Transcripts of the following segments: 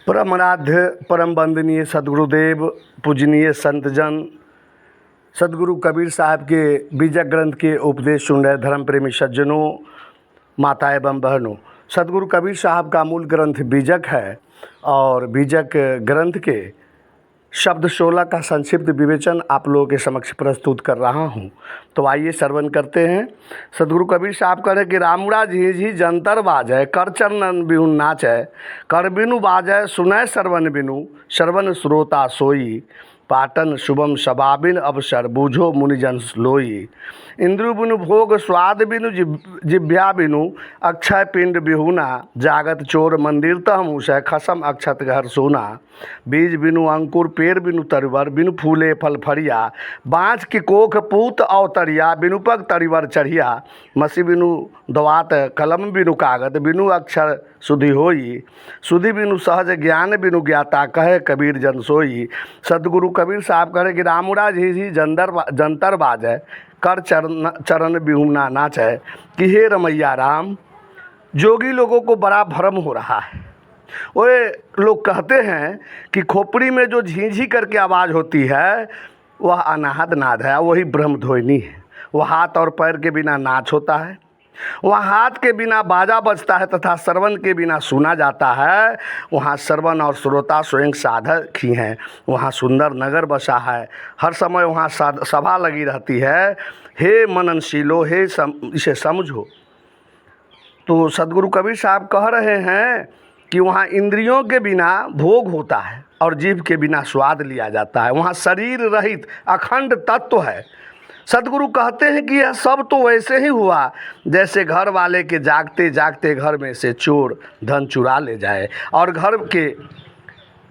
परम आराध्य परम वंदनीय सदगुरुदेव पूजनीय संतजन सदगुरु कबीर साहब के बीजक ग्रंथ के उपदेश सुन रहे धर्म प्रेमी सज्जनों, माता एवं बहनों। सदगुरु कबीर साहब का मूल ग्रंथ बीजक है और बीजक ग्रंथ के शब्द 16 का संक्षिप्त विवेचन आप लोगों के समक्ष प्रस्तुत कर रहा हूँ। तो आइए श्रवण करते हैं। सदगुरु कबीर साहब कह रहे कि रामुड़ा झीझी जंतर बाजय कर चरणन बिहु नाचय कर बिनु बाजय सुनय श्रवण बिनु श्रवण श्रोता सोई पाटन शुभम सबाबिन अवसर बूझो मुनिजन लोई इंद्रु बिनु भोग स्वाद बिनु जिभ्या बिनु अक्षय पिंड बिहुना जागत चोर मंदिर तह मूसय खसम अक्षत घर सोना बीज बिनु अंकुर पेड़ बिनु तरिवर बिनु फूले फल फरिया बाँच की कोख पूत अवतरिया बिनु पग तरिवर चढ़िया मसी बिनु दवात कलम बिनु कागद बिनु अक्षर सुधि होई सुधि बिनु सहज ज्ञान बिनु ज्ञाता कहे कबीर जन सोई। सदगुरु कबीर साहब कहे कि रामुड़ा झीझी जंतर बाजय कर चरण बिहुना नाचय कि हे रमैया राम। जोगी लोगों को बड़ा भ्रम हो रहा है। वे लोग कहते हैं कि खोपड़ी में जो झींझी करके आवाज़ होती है वह अनाहत नाद है, वही ब्रह्मध्वनि है। वह हाथ और पैर के बिना नाच होता है, वह हाथ के बिना बाजा बजता है तथा श्रवण के बिना सुना जाता है। वहाँ श्रवण और श्रोता स्वयं साधक ही हैं। वहाँ सुंदर नगर बसा है, हर समय वहाँ सभा लगी रहती है। हे मननशीलो, हे इसे समझो। तो सदगुरु कबीर साहब कह रहे हैं कि वहाँ इंद्रियों के बिना भोग होता है और जीभ के बिना स्वाद लिया जाता है। वहाँ शरीर रहित अखंड तत्व है। सदगुरु कहते हैं कि यह सब तो वैसे ही हुआ जैसे घर वाले के जागते जागते घर में से चोर धन चुरा ले जाए और घर के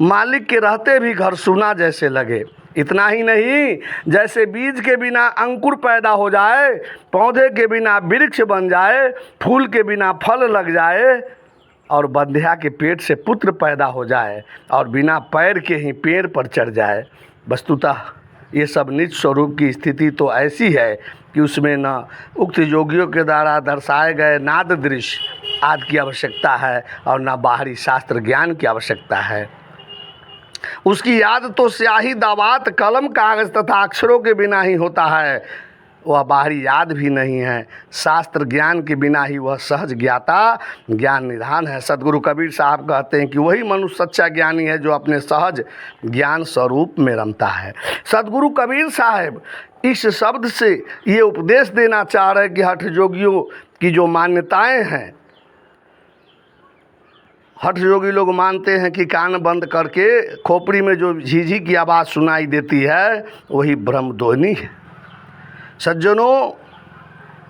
मालिक के रहते भी घर सुना जैसे लगे। इतना ही नहीं, जैसे बीज के बिना अंकुर पैदा हो जाए, पौधे के बिना वृक्ष बन जाए, फूल के बिना फल लग जाए और बंध्या के पेट से पुत्र पैदा हो जाए और बिना पैर के ही पेड़ पर चढ़ जाए। वस्तुतः ये सब निज स्वरूप की स्थिति तो ऐसी है कि उसमें न उक्त योगियों के द्वारा दर्शाए गए नाद दृश्य आदि की आवश्यकता है और न बाहरी शास्त्र ज्ञान की आवश्यकता है। उसकी याद तो स्याही दावात कलम कागज तथा अक्षरों के बिना ही होता है। वह बाहरी याद भी नहीं है। शास्त्र ज्ञान के बिना ही वह सहज ज्ञाता ज्ञान निधान है। सदगुरु कबीर साहब कहते हैं कि वही मनुष्य सच्चा ज्ञानी है जो अपने सहज ज्ञान स्वरूप में रमता है। सदगुरु कबीर साहब इस शब्द से ये उपदेश देना चाह रहे हैं कि हठ योगियों की जो मान्यताएं हैं, हठ योगी लोग मानते हैं कि कान बंद करके खोपड़ी में जो झीझी की आवाज़ सुनाई देती है वही ब्रह्मध्वनि है। सज्जनों,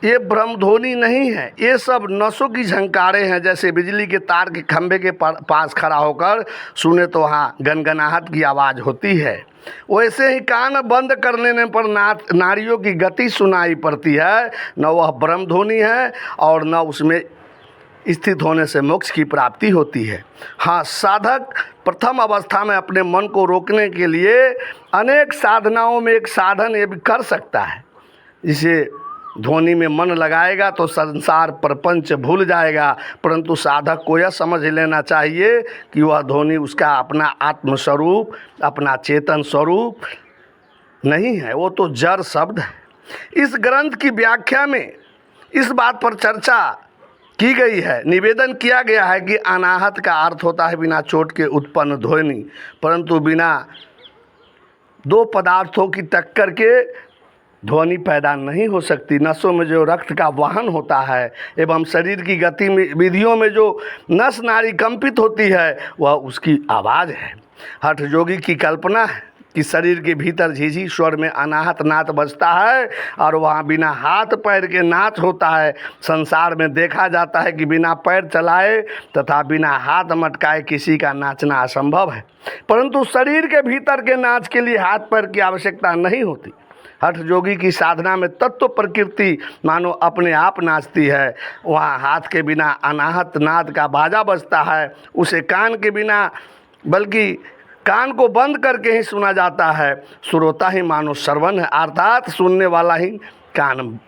ये ब्रह्मध्वनि नहीं है, ये सब नसों की झंकारें हैं। जैसे बिजली के तार के खंभे के पास खड़ा होकर सुने तो वहाँ गनगनाहट की आवाज़ होती है, वैसे ही कान बंद कर लेने पर नारियों की गति सुनाई पड़ती है। न वह ब्रह्मध्वनि है और न उसमें स्थित होने से मोक्ष की प्राप्ति होती है। हाँ, साधक प्रथम अवस्था में अपने मन को रोकने के लिए अनेक साधनाओं में एक साधन ये भी कर सकता है। इसे ध्वनि में मन लगाएगा तो संसार प्रपंच भूल जाएगा, परंतु साधक को यह समझ लेना चाहिए कि वह ध्वनि उसका अपना आत्मस्वरूप, अपना चेतन स्वरूप नहीं है, वो तो जड़ शब्द है। इस ग्रंथ की व्याख्या में इस बात पर चर्चा की गई है, निवेदन किया गया है कि अनाहत का अर्थ होता है बिना चोट के उत्पन्न ध्वनि, परंतु बिना दो पदार्थों की टक्कर के ध्वनि पैदा नहीं हो सकती। नसों में जो रक्त का वहन होता है एवं शरीर की गतिविधियों में जो नस नाड़ी कंपित होती है वह उसकी आवाज़ है। हठ योगी की कल्पना है कि शरीर के भीतर झीझी स्वर में अनाहत नाद बजता है और वहाँ बिना हाथ पैर के नाच होता है। संसार में देखा जाता है कि बिना पैर चलाए तथा बिना हाथ मटकाए किसी का नाचना असंभव है, परंतु शरीर के भीतर के नाच के लिए हाथ पैर की आवश्यकता नहीं होती। हठ योगी की साधना में तत्व प्रकृति मानो अपने आप नाचती है। वहाँ हाथ के बिना अनाहत नाद का बाजा बजता है, उसे कान के बिना बल्कि कान को बंद करके ही सुना जाता है। श्रोता ही मानो श्रवण है, अर्थात सुनने वाला ही कान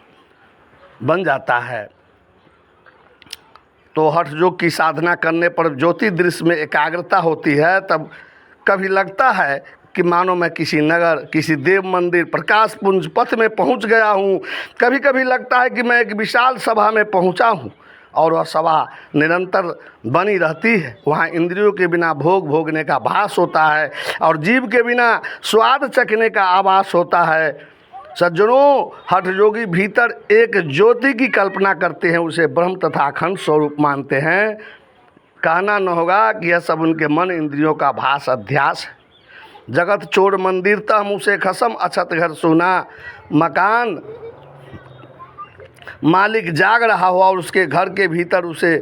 बन जाता है। तो हठ योग की साधना करने पर ज्योति दृश्य में एकाग्रता होती है, तब कभी लगता है कि मानो मैं किसी नगर, किसी देव मंदिर, प्रकाश पुंज पथ में पहुंच गया हूं। कभी कभी लगता है कि मैं एक विशाल सभा में पहुंचा हूं और वह सभा निरंतर बनी रहती है। वहाँ इंद्रियों के बिना भोग भोगने का भास होता है और जीव के बिना स्वाद चखने का आभास होता है। सज्जनों, हठ योगी भीतर एक ज्योति की कल्पना करते हैं, उसे ब्रह्म तथा अखंड स्वरूप मानते हैं। कहना न होगा कि यह सब उनके मन इंद्रियों का भास अध्यास है। जगत चोर मंदिर तह मुँह से खसम, अछत घर सोना मकान। मालिक जाग रहा हो और उसके घर के भीतर उसे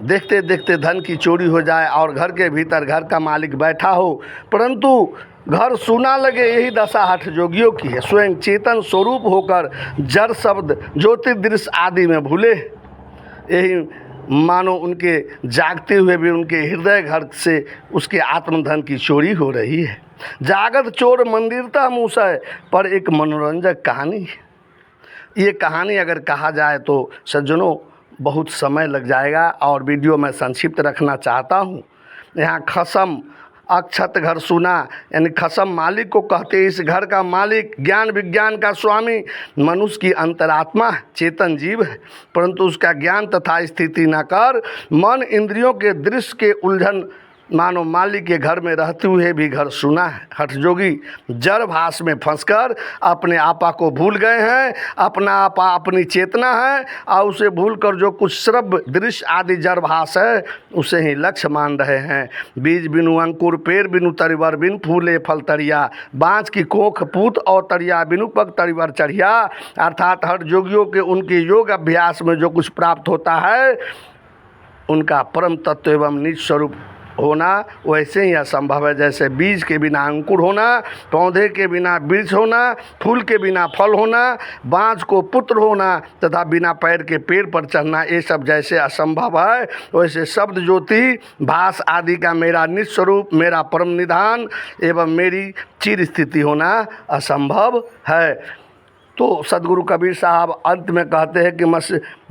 देखते देखते धन की चोरी हो जाए और घर के भीतर घर का मालिक बैठा हो परंतु घर सुना लगे, यही दशा हठ योगियों की है। स्वयं चेतन स्वरूप होकर जड़ शब्द ज्योतिर्दृश्य आदि में भूले, यही मानो उनके जागते हुए भी उनके हृदय घर से उसके आत्मधन की चोरी हो रही है। जागत चोर मंदिरता मूसय पर एक मनोरंजक कहानी है। ये कहानी अगर कहा जाए तो सज्जनों बहुत समय लग जाएगा और वीडियो में संक्षिप्त रखना चाहता हूँ। यहाँ खसम अक्षत घर सुना, यानी खसम मालिक को कहते हैं। इस घर का मालिक ज्ञान विज्ञान का स्वामी मनुष्य की अंतरात्मा है, चेतन जीव है, परंतु उसका ज्ञान तथा स्थिति न कर मन इंद्रियों के दृश्य के उलझन मानो मालिक के घर में रहते हुए भी घर सुना है। हठ योगी जड़ भास में फंसकर अपने आपा को भूल गए हैं। अपना आपा अपनी चेतना है और उसे भूलकर जो कुछ श्रव्य दृश्य आदि जड़ भास है उसे ही लक्ष्य मान रहे हैं। बीज बिनु अंकुर, पेड़ बिनु तरिवर, बिन फूले फल तरिया, बाँझ की कोख पूत और तरिया, बिनु पग तरिवर चढ़िया। अर्थात हठ योगियों के उनके योग अभ्यास में जो कुछ प्राप्त होता है उनका परम तत्व एवं निज स्वरूप होना वैसे ही असंभव है। जैसे बीज के बिना अंकुर होना, पौधे के बिना वृक्ष होना, फूल के बिना फल होना, बाँझ को पुत्र होना तथा बिना पैर के पेड़ पर चढ़ना, ये सब जैसे असंभव है वैसे शब्द ज्योति भास आदि का मेरा निज स्वरूप, मेरा परम निधान एवं मेरी चिर स्थिति होना असंभव है। तो सदगुरु कबीर साहब अंत में कहते हैं कि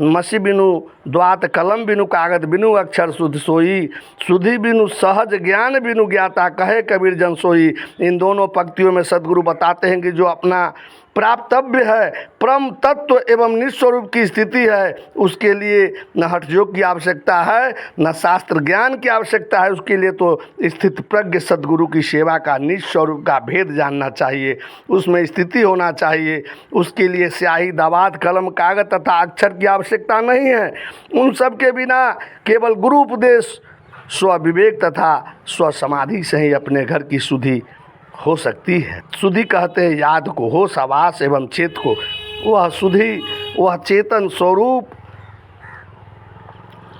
मसी बिनु द्वात कलम बिनु कागज बिनु अक्षर सुध सोई, सुधी बिनु सहज ज्ञान बिनु ज्ञाता कहे कबीर जन सोई। इन दोनों पंक्तियों में सदगुरु बताते हैं कि जो अपना प्राप्तव्य है, परम तत्व एवं निस्वरूप की स्थिति है, उसके लिए न हठ योग की आवश्यकता है न शास्त्र ज्ञान की आवश्यकता है। उसके लिए तो स्थित प्रज्ञ सदगुरु की सेवा का निस्वरूप का भेद जानना चाहिए, उसमें स्थिति होना चाहिए। उसके लिए स्याही दवात कलम कागज तथा अक्षर की आवश्यकता नहीं है। उन सब के बिना केवल गुरु उपदेश, स्वविवेक तथा स्वसमाधि से ही अपने घर की शुद्धि हो सकती है। शुद्धि कहते हैं याद को, होश आवास एवं चेत को। वह शुद्धि, वह चेतन स्वरूप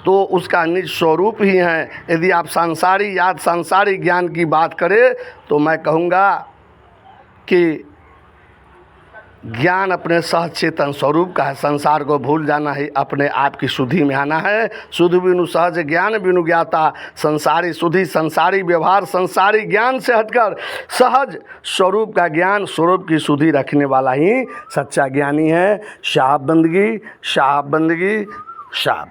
तो उसका निज स्वरूप ही है। यदि आप सांसारिक याद, सांसारिक ज्ञान की बात करें तो मैं कहूँगा कि ज्ञान अपने सह चेतन स्वरूप का है। संसार को भूल जाना ही अपने आप की शुद्धि में आना है। शुद्धि बिनु सहज ज्ञान बिनु ज्ञाता, संसारी शुद्धि, संसारी व्यवहार, संसारी ज्ञान से हटकर सहज स्वरूप का ज्ञान, स्वरूप की शुद्धि रखने वाला ही सच्चा ज्ञानी है। शाह बंदगी, शाह बंदगी, शाह।